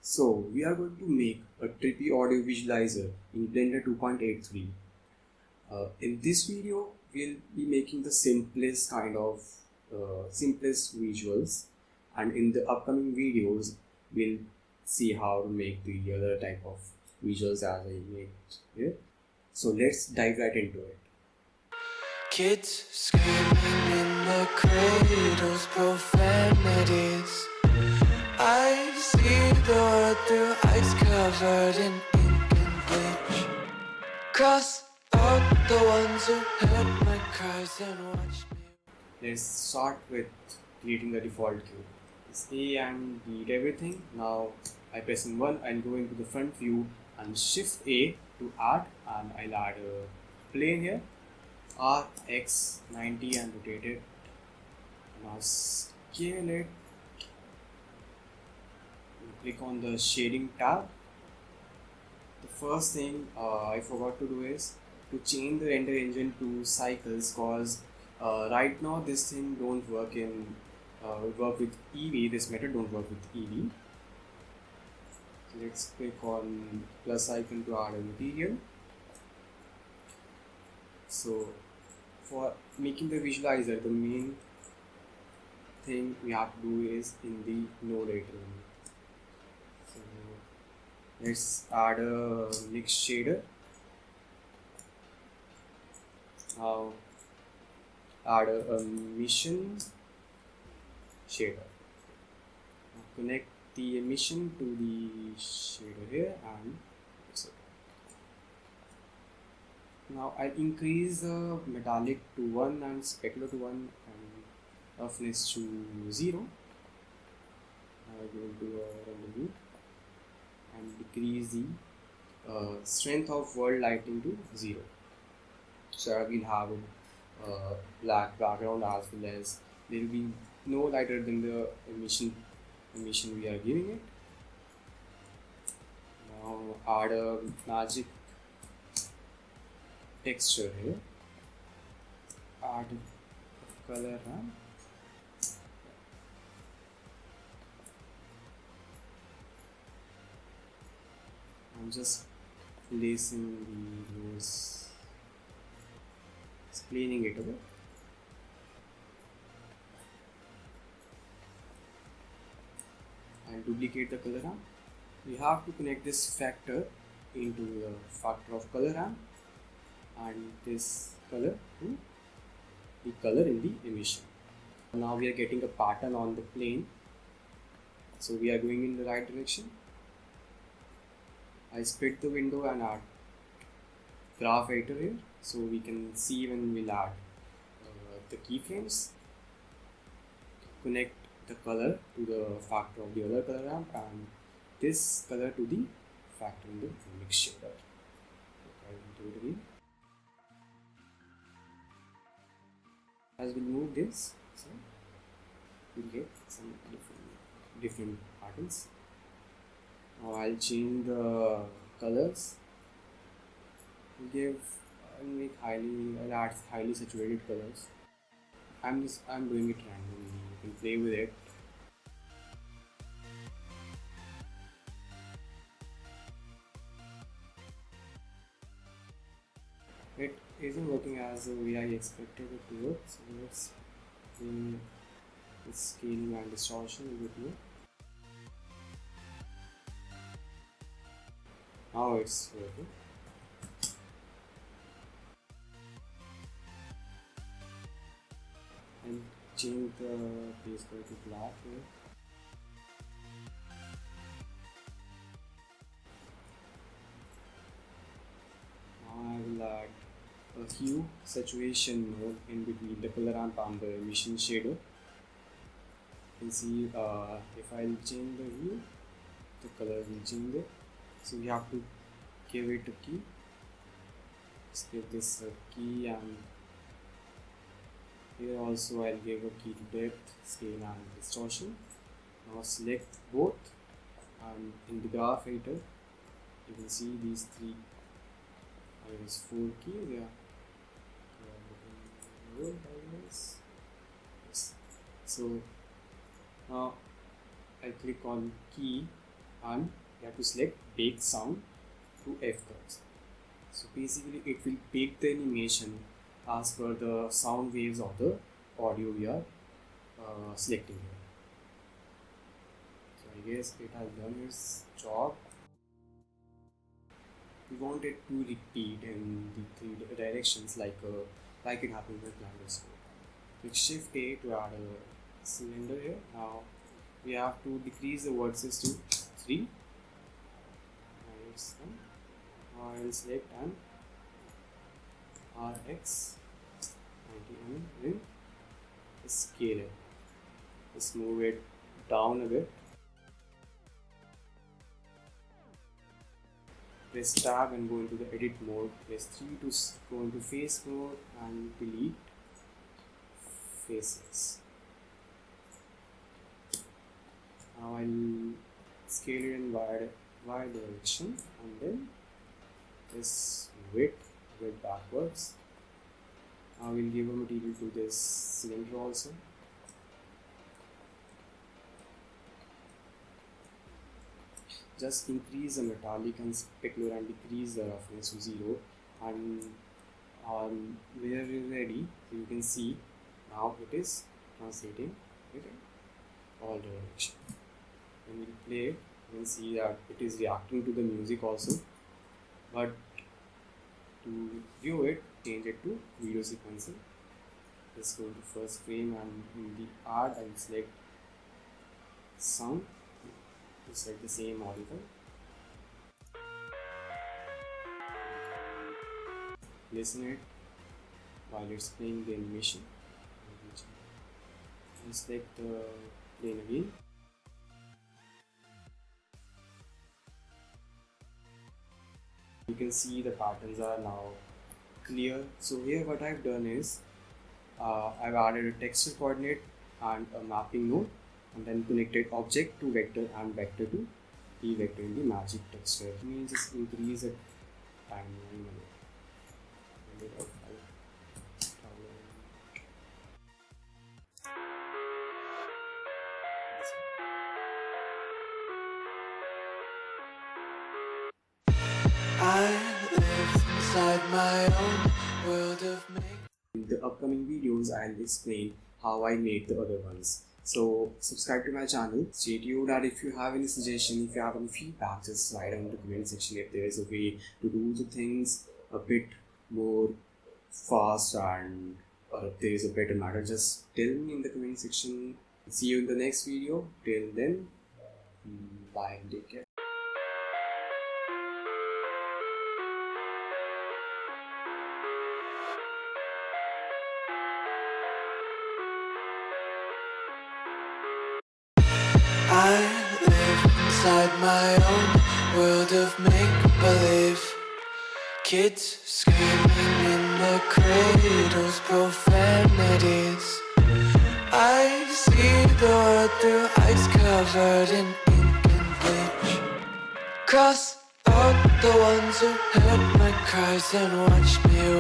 So we are going to make a Trippy audio visualizer in Blender 2.83. In this video, we'll be making the simplest simplest visuals, and in the upcoming videos, we'll see how to make the other type of visuals as I made here. So let's dive right into it. Kids screaming in the cradles, profanities. I see the world through ice covered in ink and bleach. Cross out the ones who heard my cries and watched me. Let's start with creating the default cube. It's A and delete everything. Now I pressing 1, I'll go into the front view and shift A to add, and I'll add a plane here, RX 90, and rotate it. Now scale it. Click on the shading tab. The first thing I forgot to do is to change the render engine to cycles, cause right now this thing don't work with EV. This method don't work with EV. So let's click on plus icon to add a material. So for making the visualizer, the main thing we have to do is in the node editor. So let's add a mix shader. Now add a emission shader. Now connect the emission to the shader here and etc. Now I'll increase the metallic to 1 and specular to 1 and roughness to 0. I'll go to a render view and decrease the strength of world lighting to 0. So I will have a black background, as well as there will be no lighter than the emission we are giving it. Now add a magic texture here. Add a color ramp. I'm just placing the nose, explaining it a bit. And duplicate the color ramp. We have to connect this factor into the factor of color ramp and this color to the color in the emission. Now we are getting a pattern on the plane, so we are going in the right direction. I split the window and add graph editor here, so we can see when we'll add the keyframes. Connect the color to the factor of the other color ramp and this color to the factor in the mix shader. I will do it again. As we move this, so we'll get some different patterns. Now I'll change the colors. I'll add highly saturated colors. I'm doing it randomly. You can play with it. It isn't working as the way I expected it to work, so let's bring the scaling and distortion a bit more. Now it's working. And change the base color to black here. Now I will add a hue saturation mode in between the color ramp and the emission shader. You can see if I'll change the hue, the color will change it. So we have to give it a key. Let's give this a key, and here also I'll give a key to depth, scale and distortion. Now select both, and in the graph editor you can see these three, there is 4 keys there. Yes. So now I click on key and you have to select bake sound to F curves. So basically it will bake the animation as per the sound waves of the audio we are selecting here. So I guess it has done its job. We want it to repeat in the three directions like it happened with Landoscope. Click Shift A to add a cylinder here. Now we have to decrease the vertices to 3. Now I will select an RX 90mm ring, scale it. Just move it down a bit. Press tab and go into the edit mode. Press 3 to go into face mode and delete faces. Now I'll scale it in y direction and then just width backwards. Now we'll give a material to this cylinder also. Just increase the metallic and specular and decrease the roughness to 0, and where we're ready, so you can see now it is translating it in all direction. When we play it, you can see that it is reacting to the music also, but to view it, change it to video sequencing. Just go to first frame and in the add I will select sound. Select the same article. Listen it while it's playing the animation. And select the plane again. You can see the patterns are now clear. So here what I've done is I've added a texture coordinate and a mapping node, and then connected object to vector and vector to the vector in the magic texture. It means just increase the timeline a bit of I live inside my own world of make. In the upcoming videos, I'll explain how I made the other ones. So subscribe to my channel. Stay tuned, and if you have any suggestion, if you have any feedback, just write down in the comment section if there is a way to do the things a bit more fast, and if there is a better matter, just tell me in the comment section. See you in the next video. Till then, bye and take care. I live inside my own world of make-believe. Kids screaming in the cradles, profanities. I see the world through ice covered in ink and bleach. Cross out the ones who heard my cries and watched me